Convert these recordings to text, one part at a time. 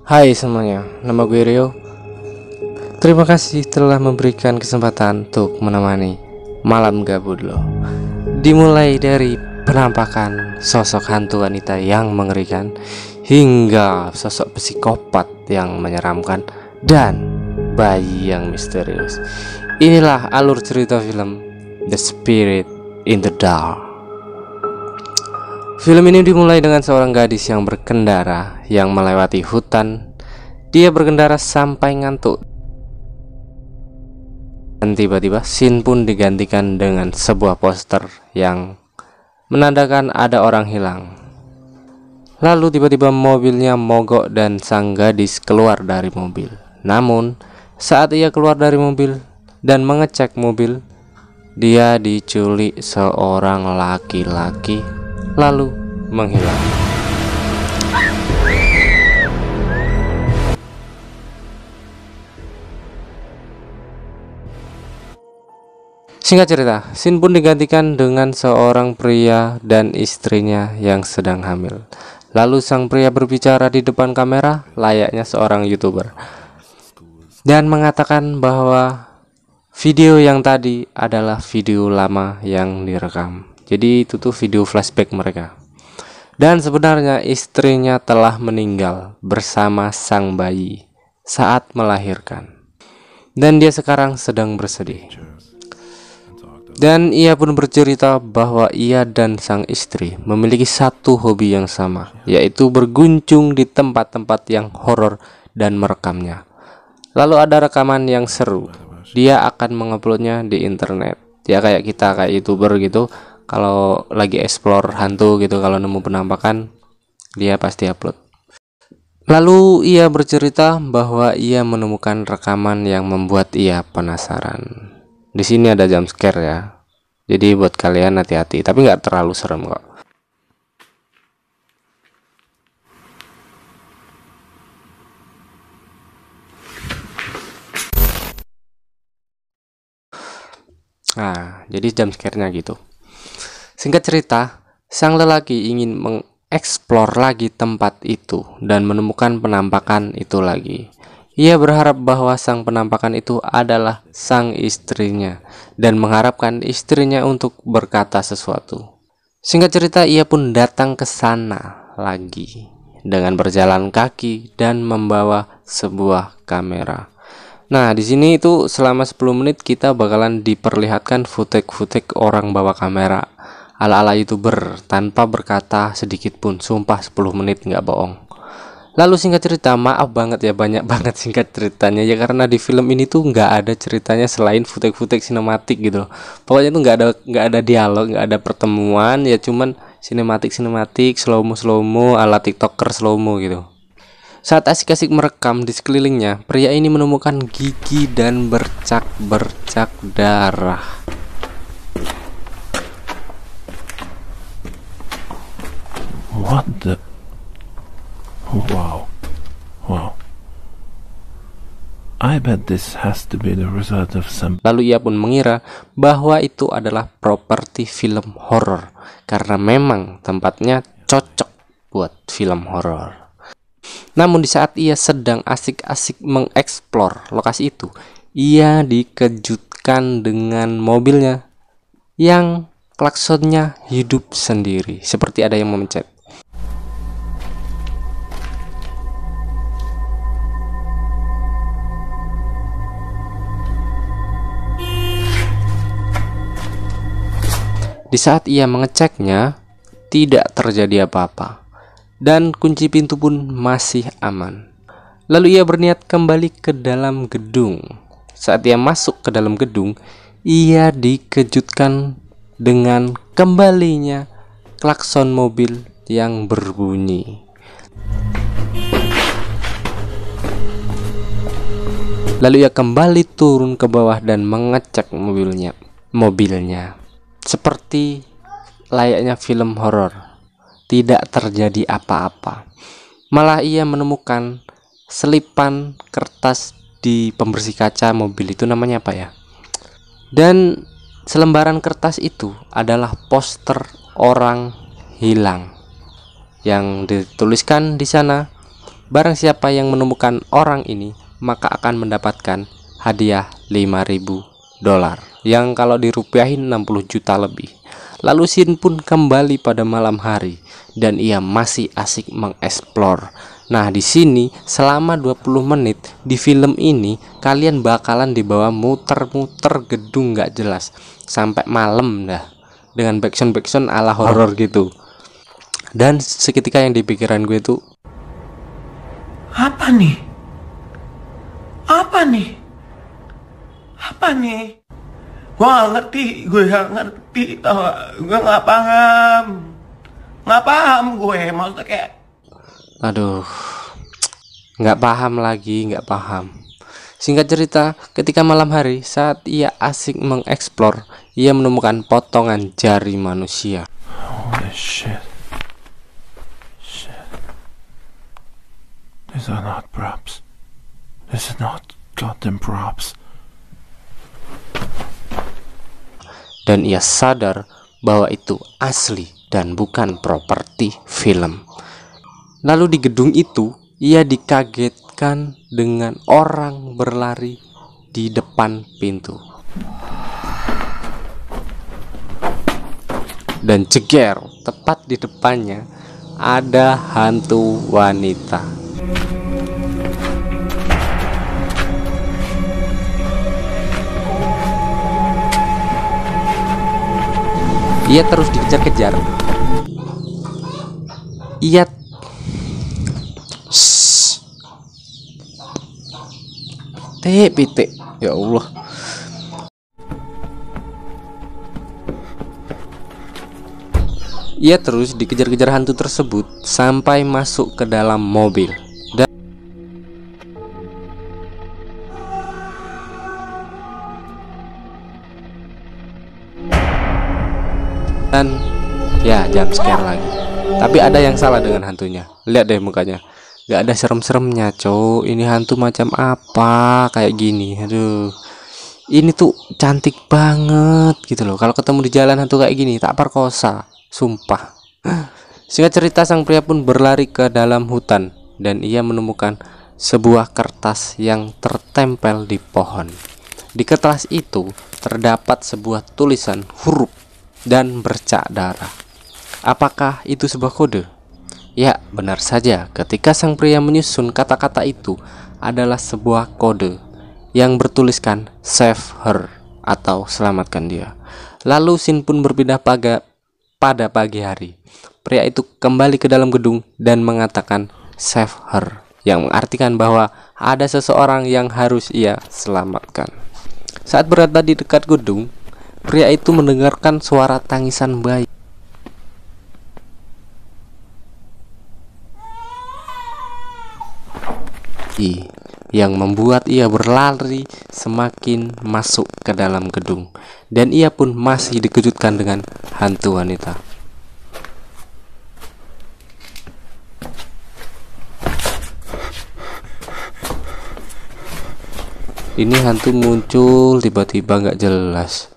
Hai semuanya, nama gue Rio. Terima kasih telah memberikan kesempatan untuk menemani malam gabut lo. Dimulai dari penampakan sosok hantu wanita yang mengerikan, hingga sosok psikopat yang menyeramkan, dan bayi yang misterius. Inilah alur cerita film The Spirit in the Dark. Film ini dimulai dengan seorang gadis yang berkendara yang melewati hutan. Dia berkendara sampai ngantuk, dan tiba-tiba scene pun digantikan dengan sebuah poster yang menandakan ada orang hilang. Lalu tiba-tiba mobilnya mogok dan sang gadis keluar dari mobil. Namun saat ia keluar dari mobil dan mengecek mobil, dia diculik seorang laki-laki lalu menghilang. Singkat cerita, scene pun digantikan dengan seorang pria dan istrinya yang sedang hamil. Lalu sang pria berbicara di depan kamera layaknya seorang YouTuber dan mengatakan bahwa video yang tadi adalah video lama yang direkam. Jadi itu tuh video flashback mereka. Dan sebenarnya istrinya telah meninggal bersama sang bayi saat melahirkan. Dan dia sekarang sedang bersedih. Dan ia pun bercerita bahwa ia dan sang istri memiliki satu hobi yang sama, yaitu berguncung di tempat-tempat yang horor dan merekamnya. Lalu ada rekaman yang seru, dia akan menguploadnya di internet. Ya kayak kita, kayak YouTuber gitu. Kalau lagi explore hantu gitu, kalau nemu penampakan, dia pasti upload. Lalu ia bercerita bahwa ia menemukan rekaman yang membuat ia penasaran. Di sini ada jump scare ya. Jadi buat kalian hati-hati, tapi nggak terlalu serem kok. Nah, jadi jump scare-nya gitu. Singkat cerita, sang lelaki ingin mengeksplor lagi tempat itu dan menemukan penampakan itu lagi. Ia berharap bahwa sang penampakan itu adalah sang istrinya dan mengharapkan istrinya untuk berkata sesuatu. Singkat cerita, ia pun datang ke sana lagi dengan berjalan kaki dan membawa sebuah kamera. Nah, di sini itu selama 10 menit kita bakalan diperlihatkan footage orang bawa kamera ala-ala YouTuber tanpa berkata sedikit pun. Sumpah 10 menit nggak bohong. Lalu singkat cerita, maaf banget ya, banyak banget singkat ceritanya ya, karena di film ini tuh nggak ada ceritanya selain footage sinematik gitu. Pokoknya tuh nggak ada dialog, nggak ada pertemuan, ya cuman sinematik slow mo ala tiktoker slow mo gitu. Saat asik-asik merekam di sekelilingnya, pria ini menemukan gigi dan bercak-bercak darah. What the? Wow. I bet this has to be the result of some. Lalu ia pun mengira bahwa itu adalah properti film horor karena memang tempatnya cocok buat film horor. Namun di saat ia sedang asik-asik mengeksplor lokasi itu, ia dikejutkan dengan mobilnya yang klaksonnya hidup sendiri, seperti ada yang memencet. Di saat ia mengeceknya, tidak terjadi apa-apa dan kunci pintu pun masih aman. Lalu ia berniat kembali ke dalam gedung. Saat ia masuk ke dalam gedung, ia dikejutkan dengan kembalinya klakson mobil yang berbunyi. Lalu ia kembali turun ke bawah dan mengecek mobilnya. Seperti layaknya film horor, tidak terjadi apa-apa. Malah ia menemukan selipan kertas di pembersih kaca mobil, itu namanya apa ya? Dan selembaran kertas itu adalah poster orang hilang yang dituliskan di sana Barang siapa yang menemukan orang ini, maka akan mendapatkan hadiah $5.000, yang kalau dirupiahin 60 juta lebih. Lalu Shin pun kembali pada malam hari dan ia masih asik mengeksplor. Nah, di sini selama 20 menit di film ini kalian bakalan dibawa muter-muter gedung nggak jelas sampai malam dah, dengan backsound ala horor gitu. Dan seketika yang di pikiran gue itu, Apa nih? Apa nih? Apa nih? Gue gak ngerti, gue gak paham. Gak paham gue, maksudnya kayak aduh, nggak paham lagi, nggak paham. Singkat cerita, ketika malam hari saat ia asik mengeksplor, ia menemukan potongan jari manusia. Holy shit. Shit. These are not props. This is not goddamn props. Dan ia sadar bahwa itu asli dan bukan properti film. Lalu di gedung itu ia dikagetkan dengan orang berlari di depan pintu. Dan jeger, tepat di depannya ada hantu wanita. Ia terus dikejar-kejar. Ia pitik, ya Allah. Ia terus dikejar-kejar hantu tersebut sampai masuk ke dalam mobil. Dan ya, jump scare lagi. Tapi ada yang salah dengan hantunya. Lihat deh mukanya, gak ada serem-seremnya, cowok. Ini hantu macam apa kayak gini? Aduh, ini tuh cantik banget gitu loh. Kalau ketemu di jalan hantu kayak gini, tak perkosa, sumpah. Singkat cerita, sang pria pun berlari ke dalam hutan dan ia menemukan sebuah kertas yang tertempel di pohon. Di kertas itu terdapat sebuah tulisan huruf dan bercak darah. Apakah itu sebuah kode? Ya, benar saja. Ketika sang pria menyusun kata-kata itu adalah sebuah kode yang bertuliskan save her atau selamatkan dia. Lalu Shin pun berpindah pada pagi hari. Pria itu kembali ke dalam gedung dan mengatakan save her, yang mengartikan bahwa ada seseorang yang harus ia selamatkan. Saat berada di dekat gedung, pria itu mendengarkan suara tangisan bayi yang membuat ia berlari semakin masuk ke dalam gedung, dan ia pun masih dikejutkan dengan hantu wanita. Ini hantu muncul tiba-tiba nggak jelas.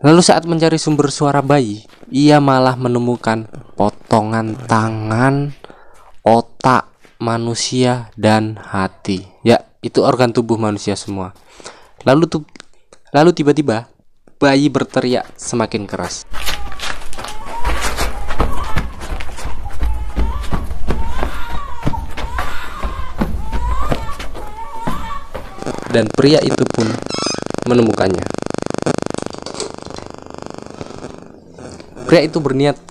Lalu saat mencari sumber suara bayi, ia malah menemukan potongan tangan, otak manusia, dan hati. Ya, itu organ tubuh manusia semua. Lalu tiba-tiba bayi berteriak semakin keras. Dan pria itu pun menemukannya. Pria itu berniat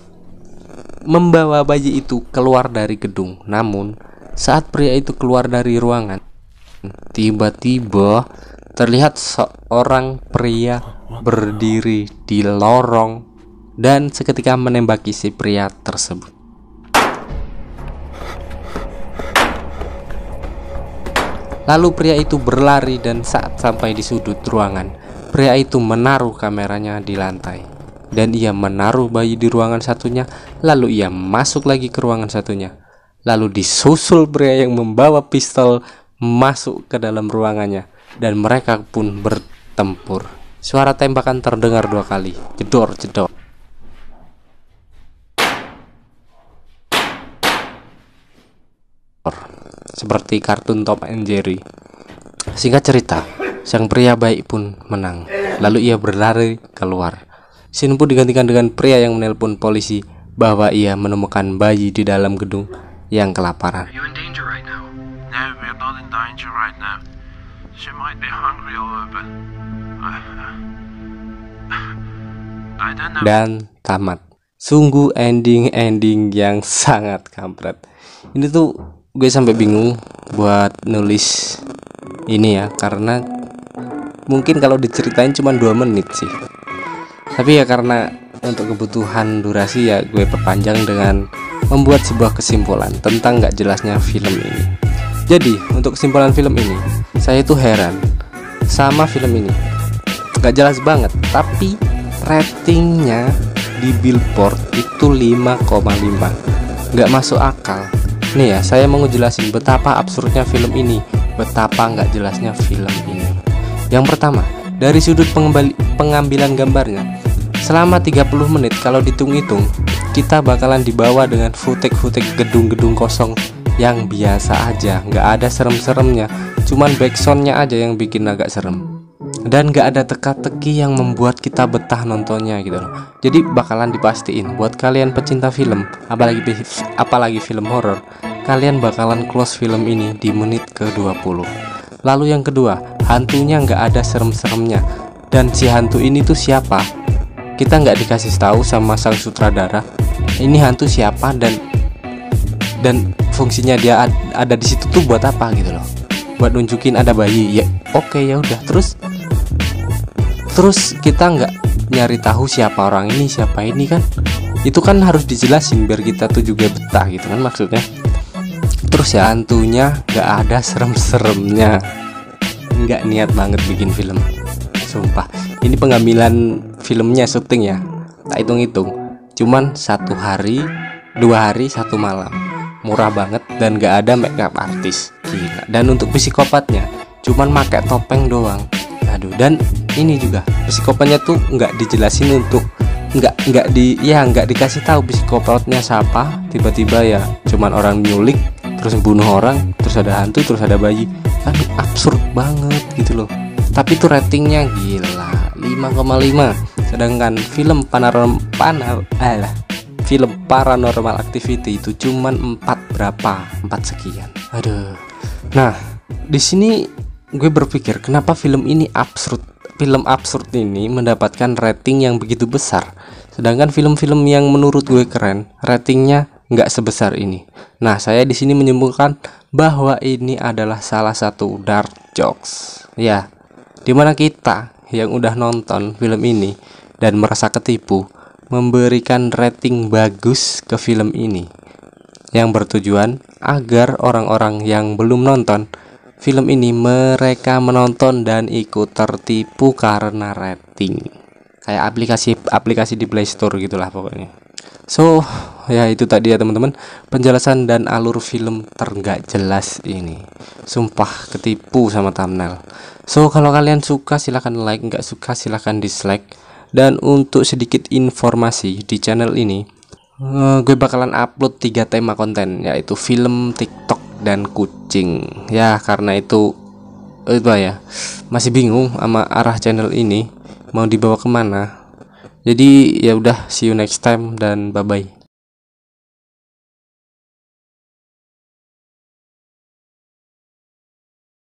membawa bayi itu keluar dari gedung. Namun saat pria itu keluar dari ruangan, tiba-tiba terlihat seorang pria berdiri di lorong dan seketika menembaki si pria tersebut. Lalu pria itu berlari dan saat sampai di sudut ruangan, pria itu menaruh kameranya di lantai dan ia menaruh bayi di ruangan satunya. Lalu ia masuk lagi ke ruangan satunya. Lalu disusul pria yang membawa pistol masuk ke dalam ruangannya dan mereka pun bertempur. Suara tembakan terdengar 2 kali, jedor jedor. seperti kartun Tom and Jerry. Singkat cerita, sang pria baik pun menang. Lalu ia berlari keluar. Scene pun digantikan dengan pria yang menelpon polisi bahwa ia menemukan bayi di dalam gedung yang kelaparan. Are you in danger right now? No, we're not in danger right now. She might be hungry or but I don't know. Dan tamat. Sungguh ending yang sangat kampret. Ini tuh gue sampai bingung buat nulis ini ya, karena mungkin kalau diceritain cuma 2 menit sih. Tapi ya karena untuk kebutuhan durasi ya gue perpanjang dengan membuat sebuah kesimpulan tentang gak jelasnya film ini. Jadi untuk kesimpulan film ini, saya tuh heran sama film ini. Gak jelas banget, tapi ratingnya di Billboard itu 5,5. Gak masuk akal. Nih ya, saya mau ngejelasin betapa absurdnya film ini, betapa gak jelasnya film ini. Yang pertama, dari sudut pengambilan gambarnya, selama 30 menit kalau dihitung-hitung, kita bakalan dibawa dengan footage gedung-gedung kosong yang biasa aja, gak ada serem-seremnya, cuman backsoundnya aja yang bikin agak serem. Dan gak ada teka-teki yang membuat kita betah nontonnya gitu loh. Jadi bakalan dipastiin buat kalian pecinta film, apalagi film horor, kalian bakalan close film ini di menit ke-20. Lalu yang kedua, hantunya gak ada serem-seremnya. Dan si hantu ini tuh siapa? Kita gak dikasih tahu sama sang sutradara ini hantu siapa dan fungsinya dia ada di situ tuh buat apa gitu loh. Buat nunjukin ada bayi. Ya oke, ya udah. Terus kita nggak nyari tahu siapa orang ini, siapa ini kan. Itu kan harus dijelasin biar kita tuh juga betah gitu kan maksudnya. Terus ya hantunya nggak ada serem-seremnya. Nggak niat banget bikin film. Sumpah. Ini pengambilan filmnya syuting ya. Tak hitung-hitung. Cuman 1 hari, 2 hari, 1 malam. Murah banget dan nggak ada makeup artis. Gila. Dan untuk psikopatnya cuman pakai topeng doang. Aduh, dan ini juga psikopatnya tuh nggak dijelasin untuk nggak dikasih tahu psikopatnya siapa. Tiba-tiba ya cuman orang nyulik terus bunuh orang, terus ada hantu, terus ada bayi. Kan absurd banget gitu loh. Tapi tuh ratingnya gila 5,5. Sedangkan film Paranormal Activity itu cuman 4 sekian. Aduh. Nah, di sini gue berpikir kenapa film ini absurd. Film absurd ini mendapatkan rating yang begitu besar, sedangkan film-film yang menurut gue keren ratingnya nggak sebesar ini. Nah, saya di sini menyimpulkan bahwa ini adalah salah satu dark jokes. Ya, dimana kita yang udah nonton film ini dan merasa ketipu memberikan rating bagus ke film ini yang bertujuan agar orang-orang yang belum nonton film ini mereka menonton dan ikut tertipu karena rating. Kayak aplikasi di Play Store gitulah pokoknya. So, ya itu tadi ya teman-teman, penjelasan dan alur film tergak jelas ini. Sumpah ketipu sama thumbnail. So, kalau kalian suka silahkan like, nggak suka silahkan dislike. Dan untuk sedikit informasi di channel ini, gue bakalan upload 3 tema konten, yaitu film, TikTok, dan kucing. Ya karena itu ya masih bingung sama arah channel ini mau dibawa kemana. Jadi ya udah, see you next time dan bye bye.